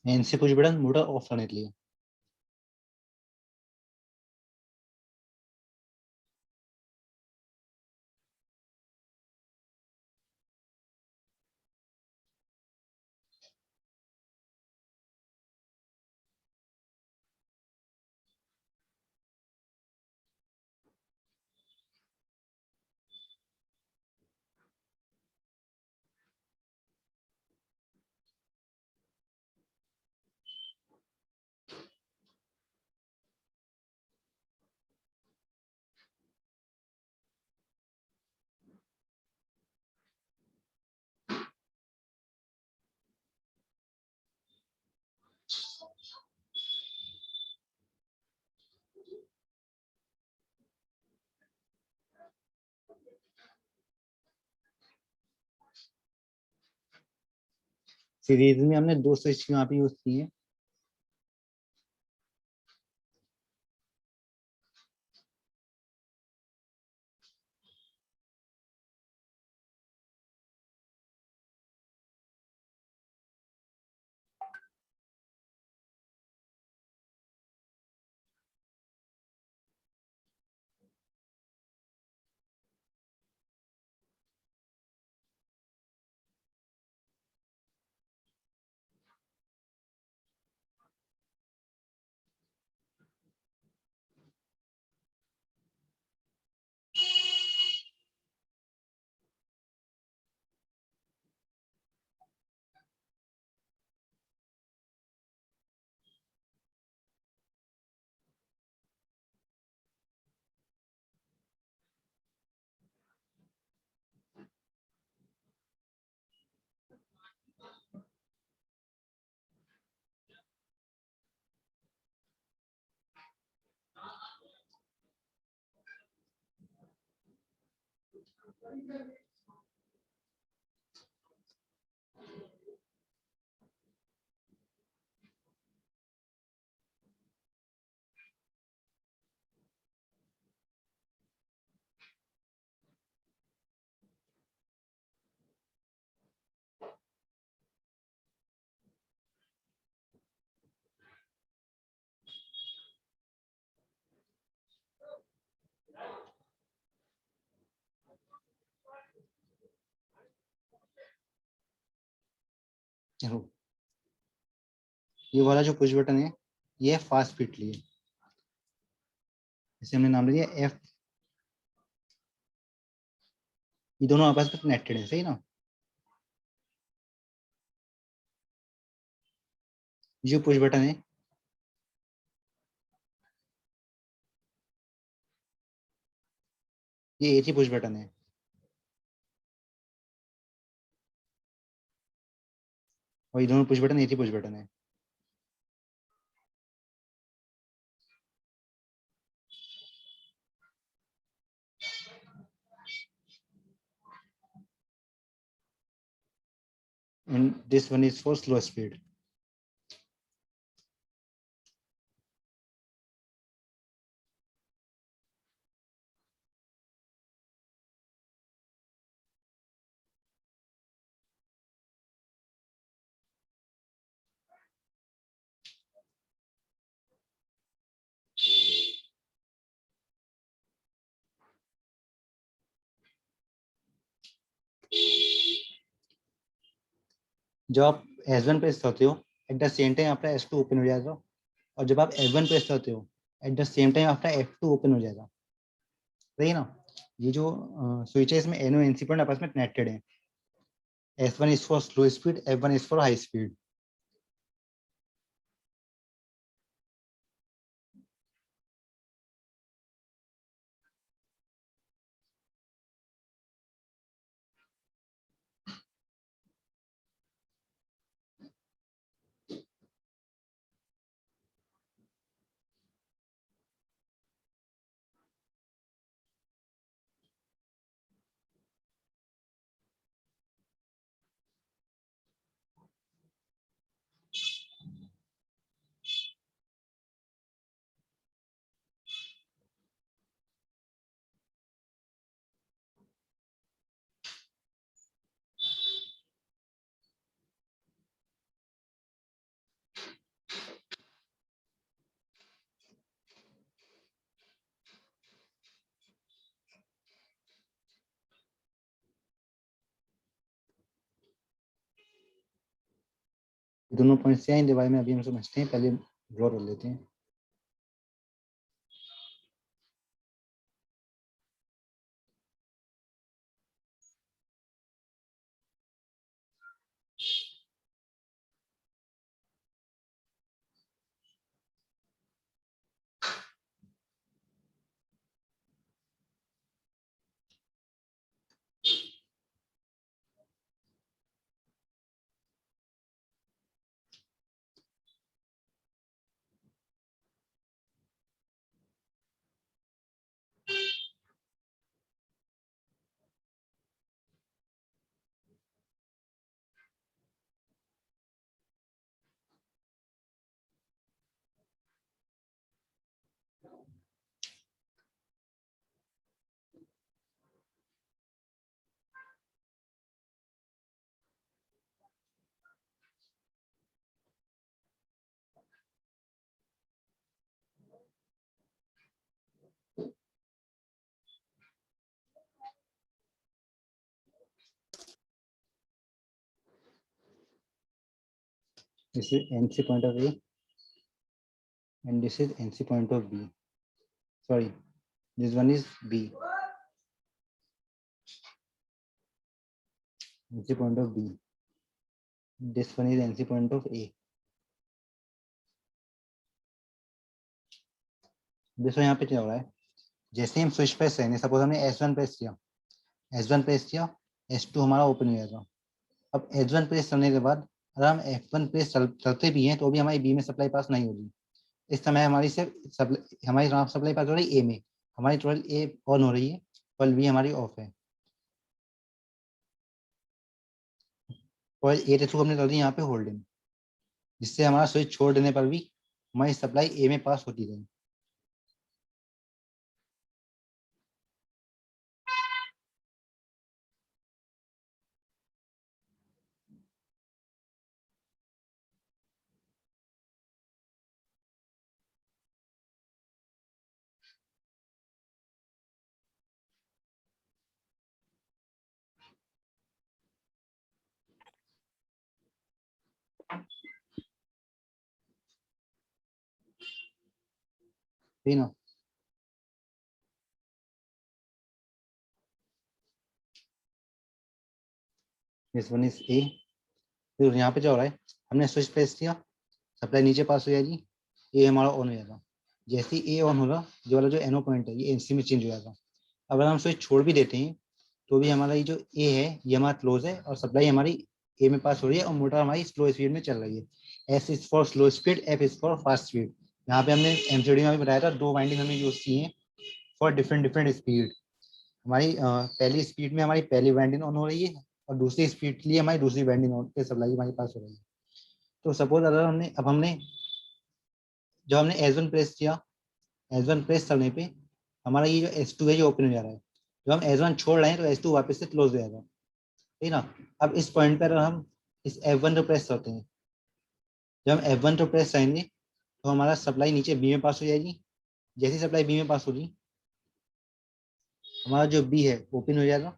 NC push button motor of करने के लिए। सीरीज में हमने दो स्विच यहाँ पे यूज किए हैं। देखो, ये वाला जो पुश बटन है ये फास्ट फिट लिए, इसे हमने नाम दिया एफ। ये दोनों आपस में कनेक्टेड है, सही ना। ये जो पुश बटन है ये एक ही पुश बटन है, और ये दोनों पुश बटन एक ही पुश बटन है। And this one is for slow speed. जब आप S1 प्रेस करते हो एट द सेम टाइम आपका S2 ओपन हो जाएगा, और जब आप F1 प्रेस करते हो एट द सेम टाइम आपका F2 ओपन हो जाएगा, सही ना। ये जो स्विच है इसमें एन और एनसी पॉइंट आपस में कनेक्टेड है। S1 is for slow speed, F1 is for high speed. दोनों पॉइंट से आएंगे वाई में, अभी हम समझते हैं, पहले ड्रॉ कर लेते हैं। This is NC point of A and this is NC point of B. Sorry, this one is B. NC point of B. This one is NC point of A. देखो यहाँ पे क्या हो रहा है, जैसे हम स्विच प्रेस करेंगे, सपोज हमने S1 प्रेस किया, S1 प्रेस किया, S2 हमारा ओपन हो जाएगा। अब S1 प्रेस करने के बाद अगर हम F1 प्रेस चलते भी हैं तो भी हमारी बी में सप्लाई पास नहीं होगी। इस समय हमारी सिर्फ हमारी सप्लाई पास हो रही है ए में, हमारी 12A ऑन हो रही है, 12B हमारी ऑफ है। 12A के थ्रू हमने कर दी यहाँ पे होल्डिंग, जिससे हमारा स्विच छोड़ देने पर भी हमारी सप्लाई ए में पास होती रही। ठीक ना, दिस वन इज ए। फिर यहाँ पे क्या हो रहा है, हमने स्विच प्रेस किया, सप्लाई नीचे पास हो जाएगी, ए हमारा ऑन हो जाएगा। जैसे ही ए ऑन होगा, जो वाला जो एनओ पॉइंट है ये एनसी में चेंज हो जाएगा। अगर हम स्विच छोड़ भी देते हैं तो भी हमारा ये जो ए है ये हमारा क्लोज है और सप्लाई हमारी ए में पास हो रही है और मोटर हमारी स्लो स्पीड में चल रही है। S is for slow speed, F is for fast speed. यहाँ पे हमने एमसीडी में भी बताया था, दो वाइंडिंग हमने यूज की है फॉर डिफरेंट डिफरेंट स्पीड। हमारी पहली स्पीड में हमारी पहली वाइंडिंग ऑन हो रही है और दूसरी स्पीड के लिए हमारी दूसरी वाइंडिंग ऑन पे सप्लाई हमारे पास हो रही है। तो सपोज अगर हमने जब हमने S1 प्रेस किया, S1 प्रेस करने पे हमारा ये जो S2 है ये ओपन हो जा रहा है। जब हम S1 छोड़ रहे हैं तो S2 वापस से क्लोज हो जाएगा, ठीक ना। अब इस पॉइंट पर हम इस F1 को प्रेस करते हैं, जब हम F1 को प्रेस करेंगे तो हमारा सप्लाई नीचे बी में पास हो जाएगी। जैसी सप्लाई बी में पास होगी, हमारा जो बी है ओपन हो जाएगा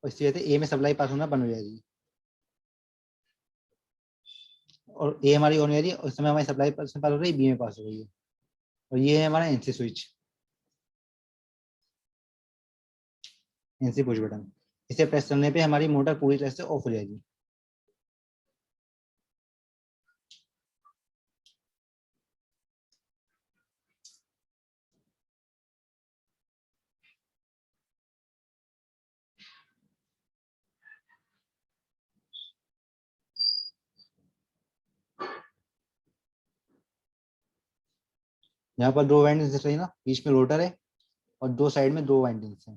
और इसी वजह से ए में सप्लाई पास होना बंद हो जाएगी और ए हमारी ऑन हो जाएगी और इस समय हमारी सप्लाई पास हो रही है, बी में पास हो रही है। और ये है हमारा NC switch, NC push button. इसे प्रेस करने पे हमारी मोटर पूरी तरह से ऑफ हो जाएगी। यहाँ पर दो वाइंडिंग्स दिख रही है ना, बीच में रोटर है और दो साइड में दो वाइंडिंग्स हैं।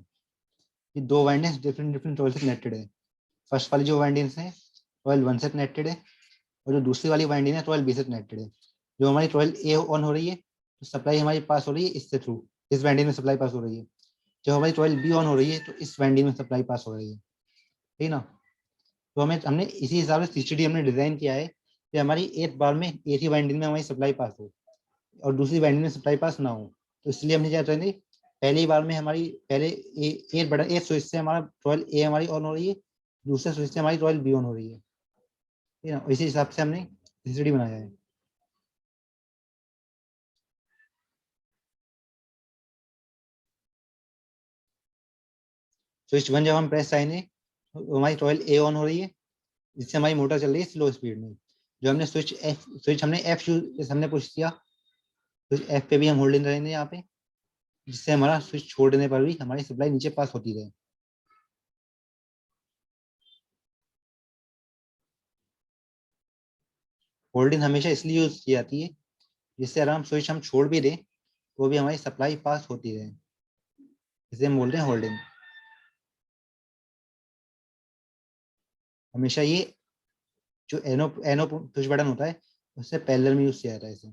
ये दो वाइंडिंग्स डिफरेंट डिफरेंट कॉइल से कनेक्टेड है। फर्स्ट वाली जो वाइंडिंग्स है कॉइल 1 से कनेक्टेड है और जो दूसरी वाली वाइंडिंग है कॉइल B से कनेक्टेड है। जो हमारी कॉइल A ऑन हो रही है तो सप्लाई हमारी पास हो रही है इससे थ्रू, इस वाइंडिंग में सप्लाई पास हो रही है। जब हमारी कॉइल B ऑन हो रही है तो इस वाइंडिंग में सप्लाई पास हो रही है, ठीक ना। तो हमने इसी हिसाब से सीसीडी हमने डिजाइन किया है कि हमारी एक बार में एक ही वाइंडिंग में हमारी सप्लाई पास हो और दूसरी वाइंडिंग में सप्लाई पास ना हो। तो इसलिए हमने क्या करेंगे, पहली बार में हमारी पहले ए बटन ए स्विच से हमारा कॉइल ए हमारी ऑन हो रही है, दूसरे स्विच से हमारी कॉइल बी ऑन हो रही है। ठीक है ना, इसी हिसाब से हमने TCD बनाया है। स्विच 1 जब हम प्रेस आएंगे तो हमारी कॉइल ए ऑन हो रही है, जिससे हमारी मोटर चल रही है स्लो स्पीड में। जो हमने स्विच हमने एफ हमने पुश किया, स्विच एफ पे भी हम होल्डिंग रहेंगे यहाँ पे, जिससे हमारा स्विच छोड़ने पर भी हमारी सप्लाई नीचे पास होती रहे। होल्डिंग हमेशा इसलिए यूज की जाती है जिससे अगर हम स्विच हम छोड़ भी दें तो भी हमारी सप्लाई पास होती रहे, इसे हम बोल रहे हैं होल्डिंग। हमेशा ये जो एनो एनो पुश बटन होता है उससे पैरेलल में यूज किया जाता है इसे।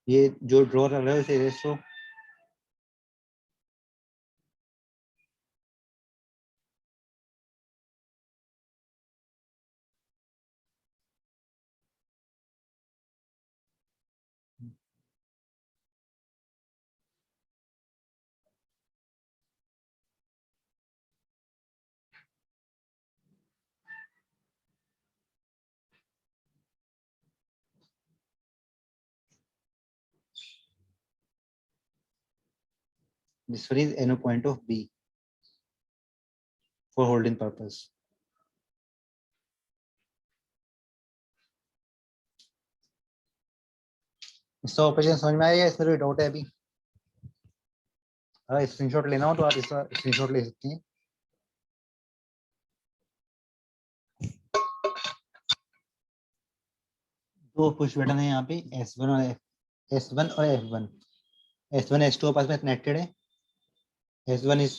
ये जो ड्रॉ कर रहे हो इसे erase करो। This one is NO point of B for holding purpose. इसका ऑपरेशन समझ में आया, इसमें कोई डाउट है अभी? अगर स्क्रीनशॉट लेना हो तो आप इसका स्क्रीनशॉट ले सकते हैं। दो पुश बटन है यहाँ पे, S1 और S1 और F1। S1 S2 आपस में कनेक्टेड है। S1 is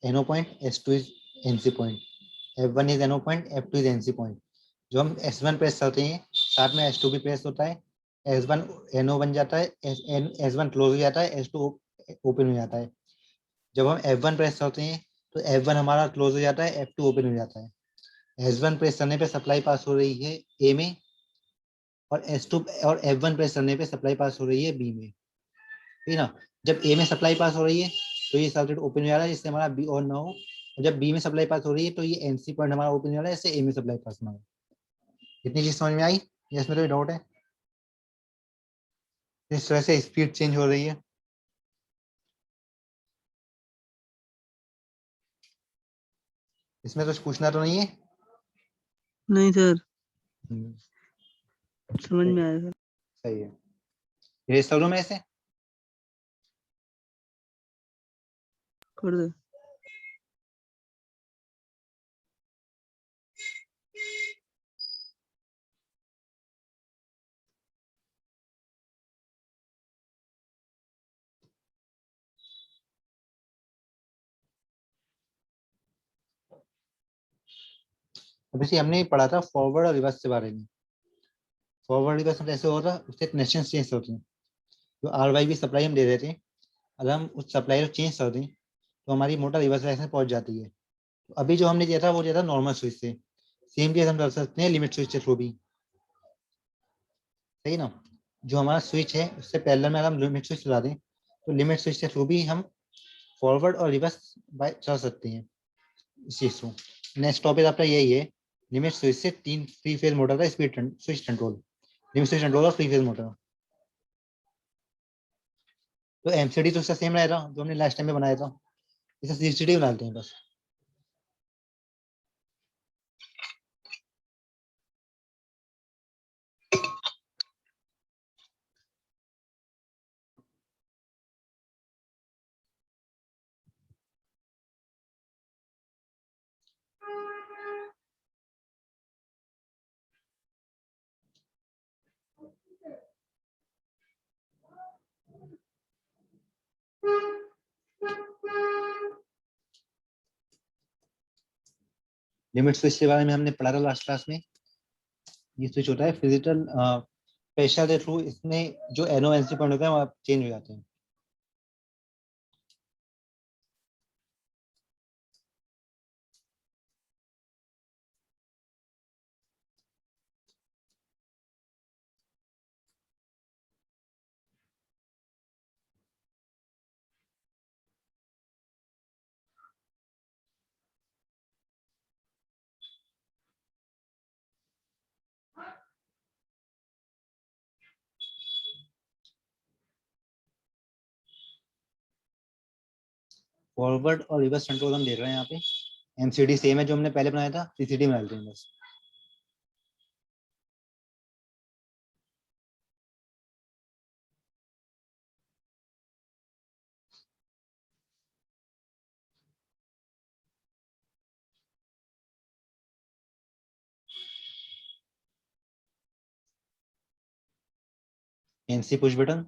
NO point, S2 is NC point, F1 is NO point, F2 is NC point। जो हम S1 प्रेस करते हैं साथ में S2 भी प्रेस होता है, S1 NO बन जाता है, S1 क्लोज हो जाता है, S2 ओपन हो जाता है। जब हम F1 प्रेस करते हैं तो F1 हमारा क्लोज हो जाता है, F2 ओपन हो जाता है। S1 प्रेस करने पे सप्लाई पास हो रही है A में, और S2 और F1 प्रेस करने पे सप्लाई पास हो रही है B में, ठीक है ना। जब A में सप्लाई पास हो रही है तो ये सर्किट ओपन हो जा रहा है, जिससे हमारा B ऑन ना हो। और जब B में सप्लाई पास हो रही है तो ये NC पॉइंट हमारा ओपन हो जा रहा है, इससे A में सप्लाई पास ना हो। इतनी चीज समझ में आई या इसमें कोई डाउट है? इस तरह से स्पीड चेंज हो रही है। इसमें कुछ पूछना तो नहीं है? नहीं सर, हम्म, समझ में आया सर। सही है। ये सब में ऐसे कर दो। अब इसे हमने पढ़ा था फॉरवर्ड और रिवर्स के बारे में। फॉरवर्ड रिवर्स में ऐसे होता है, उससे कनेक्शन चेंज होते हैं। जो RY भी सप्लाई हम दे देते हैं, अगर हम उस सप्लाई को चेंज कर दें तो हमारी मोटर रिवर्स डायरेक्शन में पहुंच जाती है। तो अभी जो हमने दिया था वो दिया था नॉर्मल स्विच से। सेम केस हम कर सकते हैं लिमिट स्विच के थ्रू भी, सही ना। जो हमारा स्विच है उससे पैरेलल में अगर हम लिमिट स्विच चला दें तो लिमिट स्विच के थ्रू भी हम फॉरवर्ड और रिवर्स बाय चल सकते हैं इस चीज को। नेक्स्ट टॉपिक आपका यही है, लिमिट स्विच से 3 थ्री फेज मोटर का speed switch control, limit switch control और थ्री फेज मोटर। तो MCD तो उसका सेम रहेगा जो हमने लास्ट टाइम में बनाया था, इसे CCD बना लेते हैं बस। लिमिट स्विच के बारे में हमने पढ़ा था लास्ट क्लास में। ये स्विच होता है फिजिकल प्रेशर के थ्रू, इसमें जो NO NC पॉइंट होता है वो चेंज हो जाते हैं। फॉरवर्ड और रिवर्स कंट्रोल हम देख रहे हैं यहाँ पे। एमसीडी सेम है जो हमने पहले बनाया था, सीसीडी में डालते हैं बस। NC push button,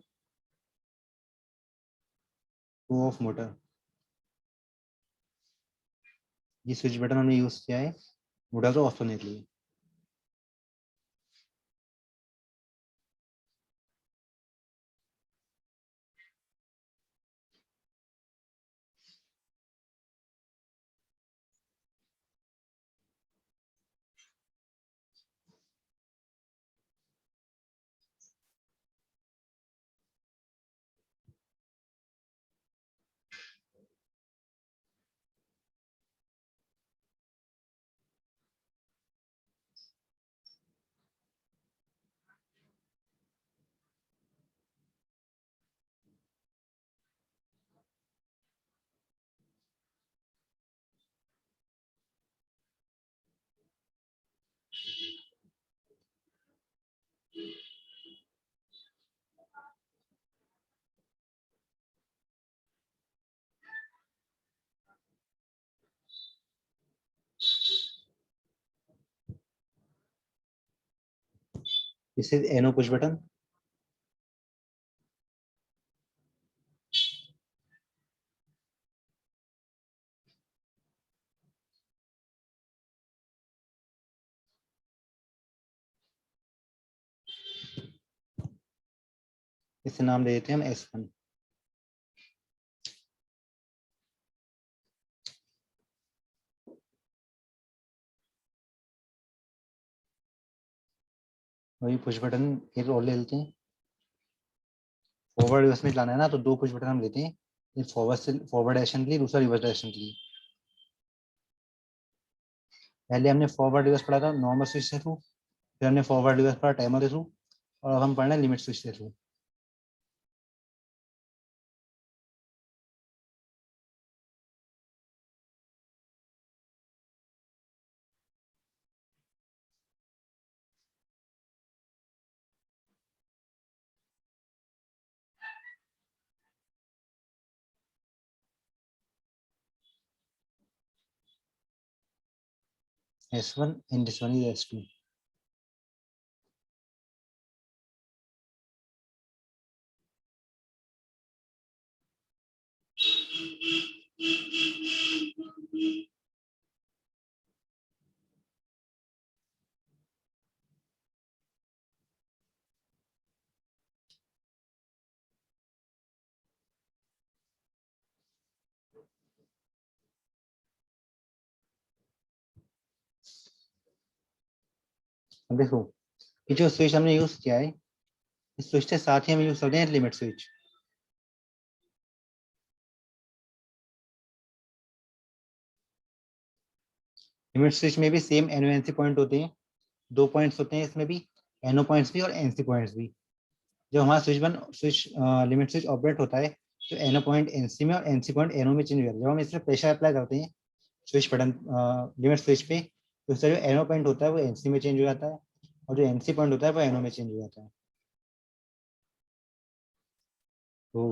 two of motor. ये स्विच बटन हमने यूज किया है मोटर को ऑफ करने के लिए। इसे एनो पुश बटन। इसे नाम दे देते हैं हम S1। वही पुश बटन एक और ले लेते हैं। फॉरवर्ड रिवर्स में चलाना है ना, तो दो पुश बटन हम लेते हैं, एक फॉरवर्ड से फॉरवर्ड डायरेक्शन के लिए, दूसरा रिवर्स डायरेक्शन के लिए। पहले हमने फॉरवर्ड रिवर्स पढ़ा था नॉर्मल स्विच के थ्रू, फिर हमने फॉरवर्ड रिवर्स पढ़ा टाइमर के थ्रू, और अब हम पढ़ रहे हैं लिमिट स्विच के through. S1 and this one is S2। अब देखो ये जो स्विच हमने यूज किया है, इस स्विच के साथ ही हम यूज करते हैं लिमिट स्विच। लिमिट स्विच में भी सेम एनो एनसी पॉइंट होते हैं, दो पॉइंट्स होते हैं इसमें भी, एनो पॉइंट्स भी और एनसी पॉइंट्स भी। जब हमारा स्विच लिमिट स्विच ऑपरेट होता है, तो एनो पॉइंट एनसी में और एनसी पॉइंट एनो में चेंज हो जाता है। जब हम इसमें प्रेशर अप्लाई करते हैं स्विच बटन लिमिट स्विच पे, तो उसका जो एनो पॉइंट होता है वो एनसी में चेंज हो जाता है, और जो एनसी पॉइंट होता है वो एनो में चेंज हो जाता है। तो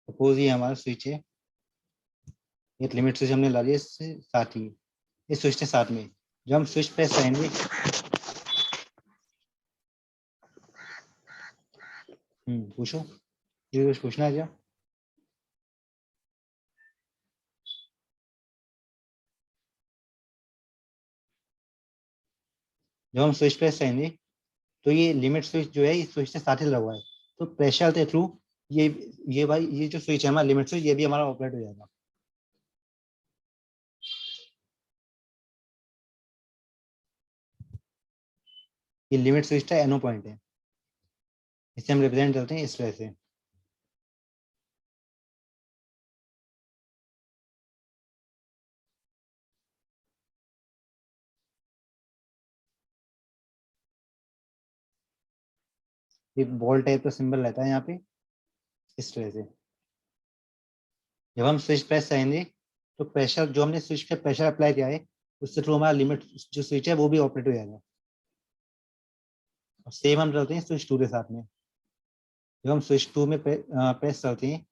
सपोज ये हमारा स्विच है, एक लिमिट स्विच हमने ला लिया इससे साथ ही, इस स्विच के साथ में जब हम स्विच प्रेस करेंगे, पूछो ये कुछ पूछना है क्या? जब हम स्विच प्रेस करेंगे, तो ये लिमिट स्विच जो है इस स्विच के साथ ही लगा हुआ है, तो प्रेशर के थ्रू ये ये भाई ये जो स्विच है हमारा लिमिट स्विच, ये भी हमारा ऑपरेट हो जाएगा। ये लिमिट स्विच का एनो पॉइंट है, इसे हम रिप्रेजेंट करते हैं इस तरह से। एक बॉल टाइप का सिंबल रहता है यहाँ पे, इस तरह से। जब हम स्विच प्रेस करेंगे तो प्रेशर जो हमने स्विच पे प्रेशर अप्लाई किया है उससे थ्रू हमारा लिमिट जो स्विच है वो भी ऑपरेट हो जाएगा। और सेम हम करते हैं स्विच 2 के साथ में। जब हम स्विच 2 में प्रेस करते हैं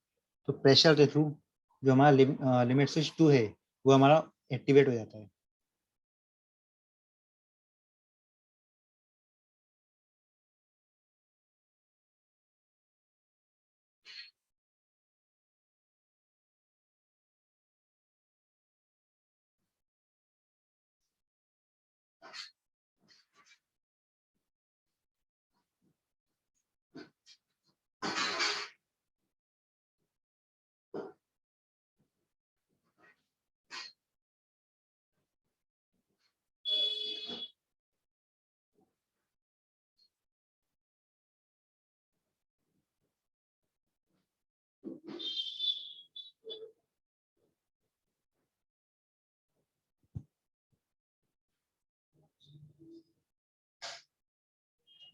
तो प्रेशर के थ्रू जो हमारा लिमिट स्विच 2 है वो हमारा एक्टिवेट हो जाता है।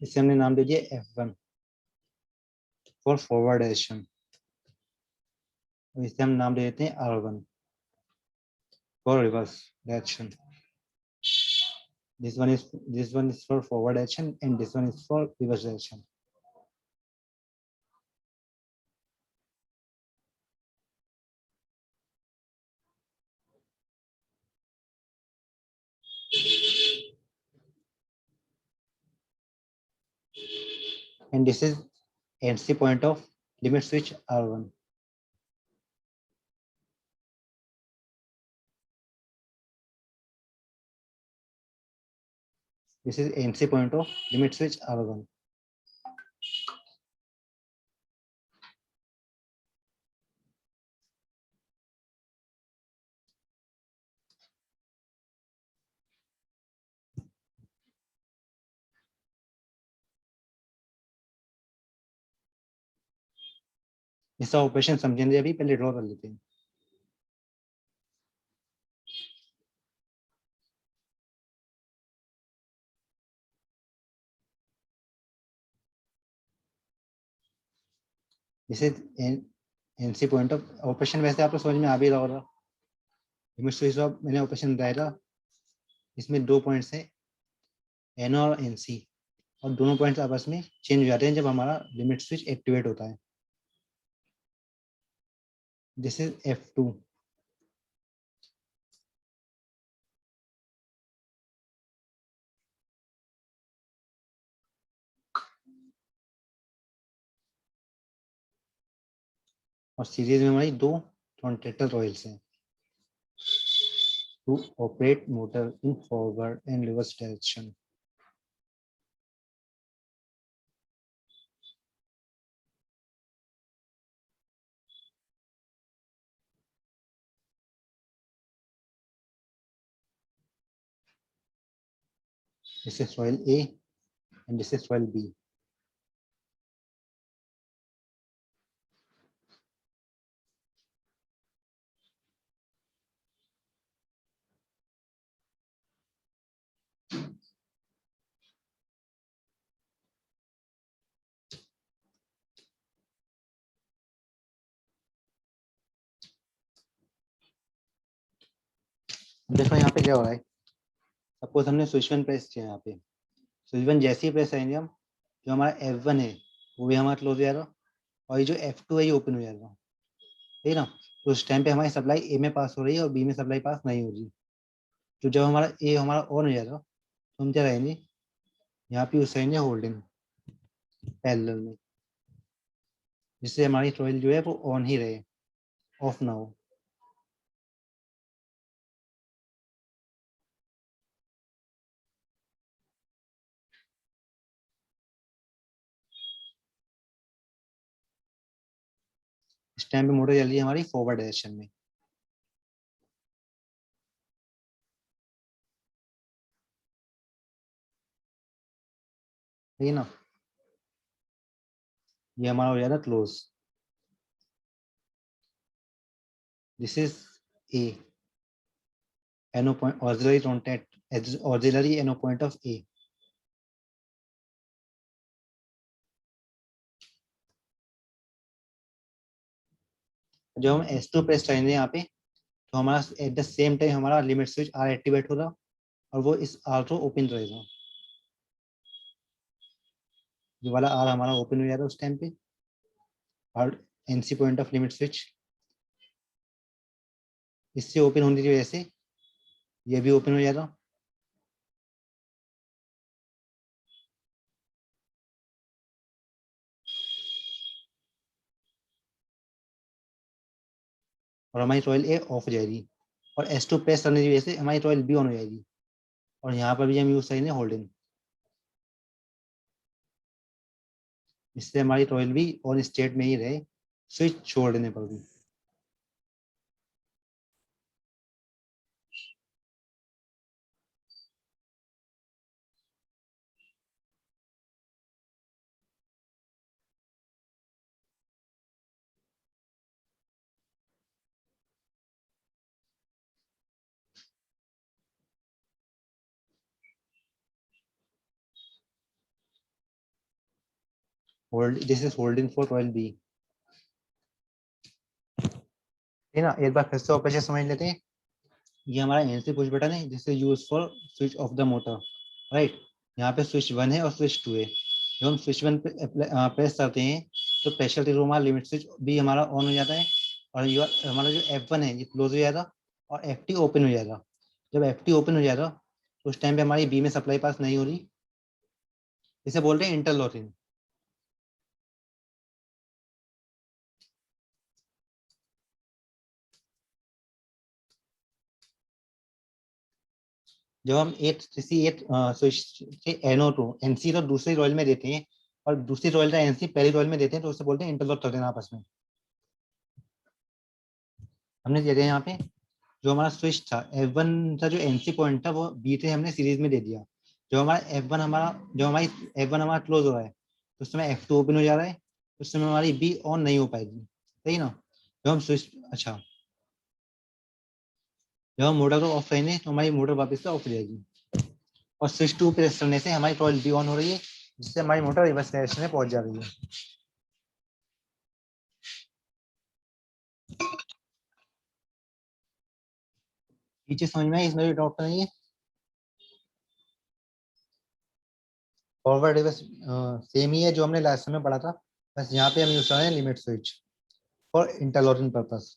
इसे हमने नाम दे दिया F1 फॉर फॉरवर्ड डायरेक्शन। इसे हम नाम दे देते हैं R1 for reverse direction. This one is for forward direction and this one is for reverse direction. And this is NC point of limit switch R1. This is NC point of limit switch R1. इसका operation समझेंगे अभी, पहले draw कर लेते हैं। This is NC point of operation. वैसे आपको समझ में आ भी रहा होगा। लिमिट स्विच ऑफ मैंने ऑपरेशन बताया था, इसमें 2 पॉइंट्स हैं N और NC, और दोनों पॉइंट्स आपस में चेंज हो जाते हैं जब हमारा लिमिट स्विच एक्टिवेट होता है। This is F2। और सीरीज में हमारी 2 रोटेटर कॉइल्स हैं to operate motor in forward and reverse direction. This is coil A and this is coil B. देखो यहाँ पे क्या हो रहा है। सपोज हमने स्विच 1 प्रेस किया, यहाँ पे स्विच 1 जैसे ही प्रेस करेंगे हम, जो हमारा F1 है वो भी हमारा क्लोज हो जाएगा और ये जो F2 है ये ओपन हो जाएगा, ठीक है ना। तो उस टाइम पे हमारी सप्लाई A में पास हो रही है और B में सप्लाई पास नहीं हो रही। तो जब हमारा A हमारा ऑन हो जाएगा तो हम क्या रहेंगे, यहाँ पे यूज करेंगे होल्डिंग पैरेलल में, जिससे हमारी कॉइल जो है वो ऑन ही रहे, ऑफ ना हो। इस टाइम पे मोटर चल रही है हमारी फॉरवर्ड डायरेक्शन में। ठीक है ना, ये हमारा हो जाएगा close. This is A, NO point, auxiliary contact, auxiliary NO point of A. जब हम S2 प्रेस करेंगे यहाँ पे, तो हमारा एट द सेम टाइम हमारा लिमिट स्विच R एक्टिवेट होगा और वो इस R को ओपन रहेगा। ये वाला R हमारा ओपन हो जाएगा उस टाइम पे, और NC point of limit switch इससे ओपन होने की वजह से ये भी ओपन हो जाएगा। और हमारी कॉइल ए ऑफ हो जाएगी, और S2 प्रेस करने की वजह से हमारी कॉइल बी ऑन हो जाएगी, और यहाँ पर भी हम यूज करेंगे होल्डिंग, इससे हमारी कॉइल भी ऑन स्टेट में ही रहे स्विच छोड़ देने पर भी। Hold, this is holding for coil B. है ना, एक बार फिर से ऑपरेशन समझ लेते हैं। ये हमारा एनसी पुश बटन है, जिससे use for switch off the motor, right. यहाँ पे स्विच 1 है और स्विच 2 है। जब हम स्विच 1 पे प्रेस करते हैं तो प्रेशर के थ्रू हमारा लिमिट स्विच भी हमारा ऑन हो जाता है, और हमारा जो F1 है ये क्लोज हो जाएगा और FT ओपन हो जाएगा। जब FT ओपन हो जाएगा तो उस टाइम पे हमारी बी में सप्लाई पास नहीं हो रही, इसे बोलते हैं इंटरलॉकिंग। जब हम एक स्विच के NO टू NC तो दूसरी रॉयल में देते हैं और दूसरी रॉयल का NC पहली रॉयल में देते हैं, तो उसे बोलते हैं इंटरलॉक कर देना आपस में। हमने दे दिया यहाँ पे जो हमारा स्विच था F1 का जो NC पॉइंट था वो B से हमने सीरीज में दे दिया। जो हमारा F1 हमारा जो हमारी F1 हमारा क्लोज हो रहा है तो उस समय F2 ओपन हो जा रहा है, उस समय हमारी B ऑन नहीं हो पाएगी, सही ना। जब हम स्विच अच्छा जब हम मोटर को ऑफ करेंगे तो हमारी मोटर वापस से ऑफ हो जाएगी, और स्विच 2 प्रेस करने से हमारी कॉइल बी ऑन हो रही है, जिससे हमारी मोटर रिवर्स डायरेक्शन में पहुंच जा रही है। पीछे समझ में आई, इसमें भी डाउट नहीं है। फॉरवर्ड रिवर्स सेम ही है जो हमने लास्ट में पढ़ा था, बस यहाँ पे हम यूज कर रहे हैं limit switch for interlocking purpose.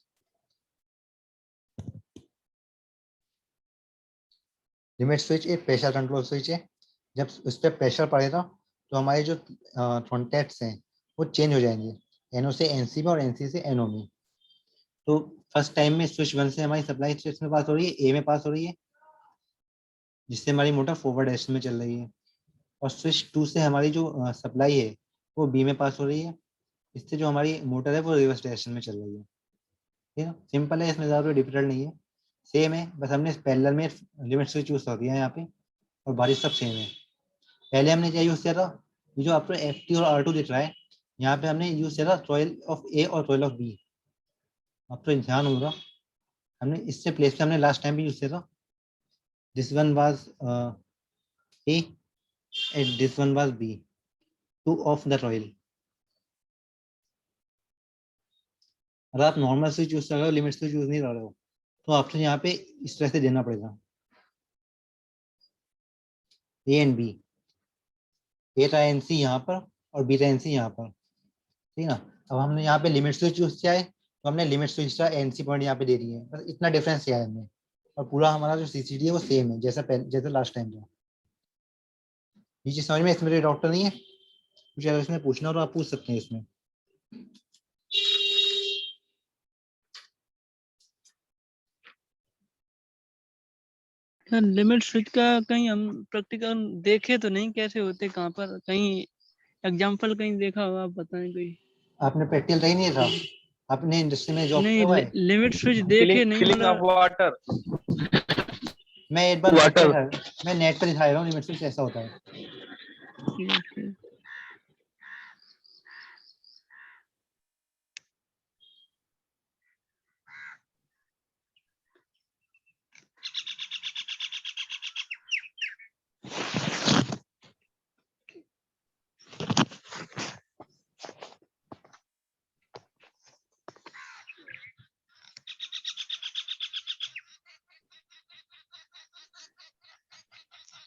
Limit switch एक प्रेशर कंट्रोल स्विच है। जब उस पर प्रेशर पड़ेगा तो हमारे जो कॉन्टैक्ट्स हैं वो चेंज हो जाएंगे, NO से NC में और NC से NO में। तो फर्स्ट टाइम में स्विच 1 से हमारी सप्लाई स्विच में पास हो रही है, A में पास हो रही है, जिससे हमारी मोटर फॉरवर्ड डायरेक्शन में चल रही है, और स्विच 2 से हमारी जो सप्लाई है वो B में पास हो रही है, इससे जो हमारी मोटर है वो रिवर्स डायरेक्शन में चल रही है। ठीक है, सिंपल है, इसमें ज़्यादा डिफिकल्ट नहीं है, सेम है, बस हमने पैरेलल में लिमिट स्विच यूज कर दिया है यहाँ पे, और बाकी सब सेम है। पहले हमने क्या यूज किया था, ये जो आपको FT और R2 दिख रहा है, यहाँ पे हमने यूज किया था कॉइल ऑफ A और कॉइल ऑफ B। आपको ध्यान होगा हमने इससे प्लेस पे हमने लास्ट टाइम भी यूज किया था, this one was A and this one was B to off the coil। अगर आप नॉर्मल स्विच यूज कर रहे हो, लिमिट स्विच यूज नहीं कर रहे हो, तो आपको यहाँ पे इस तरह से देना पड़ेगा A एंड B, A का NC यहाँ पर और B का NC यहाँ पर, ठीक है ना। अब हमने यहाँ पे लिमिट स्विच यूज किया है तो हमने लिमिट स्विच का NC पॉइंट यहाँ पे दे दिए है, बस इतना डिफरेंस किया है हमने, और पूरा हमारा जो CCD है वो सेम है जैसा लास्ट टाइम था। ये चीज समझ में, इसमें कोई डॉक्टर नहीं है, कुछ अगर इसमें पूछना हो तो आप पूछ सकते हैं इसमें। सर लिमिट स्विच का कहीं हम प्रैक्टिकल देखे तो नहीं, कैसे होते कहाँ पर, कहीं एग्जांपल कहीं देखा हो आप बताएं कोई। आपने प्रैक्टिकल कहीं नहीं था, आपने इंडस्ट्री में जॉब नहीं किया हुआ है। लिमिट स्विच देखे नहीं, फिलिंग ऑफ मतलब वाटर। मैं एक बार नेट पे दिखा रहा हूँ लिमिट स्विच ऐसा होता है। ठीक है।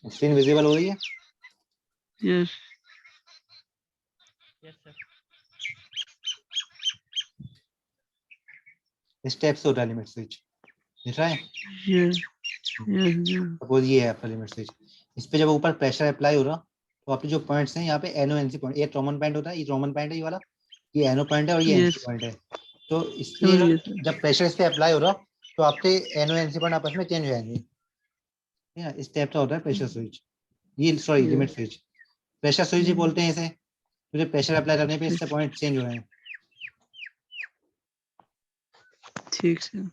स्क्रीन विजिबल हो रही है? यस इस टाइप से होता है लिमिट स्विच, दिख रहा है? यस यस सपोज ये है आपका लिमिट स्विच, इस पे जब ऊपर प्रेशर अप्लाई हो रहा तो आपके जो पॉइंट्स हैं यहाँ पे एनो एनसी पॉइंट, ये ट्रॉमन पॉइंट होता है, ये ट्रॉमन पॉइंट है ये वाला, ये एनो पॉइंट है और ये एनसी यस पॉइंट है। तो इसलिए समझ गया सर। जब प्रेशर इस पे अप्लाई हो रहा तो आपके एनो एनसी पॉइंट आपस में चेंज हो जाएंगे, ठीक है? इस टाइप का होता है प्रेशर स्विच, ये sorry limit yes switch, pressure switch ही बोलते हैं इसे, मुझे प्रेशर अप्लाई करने पे इससे पॉइंट चेंज हो रहे हैं। ठीक सर।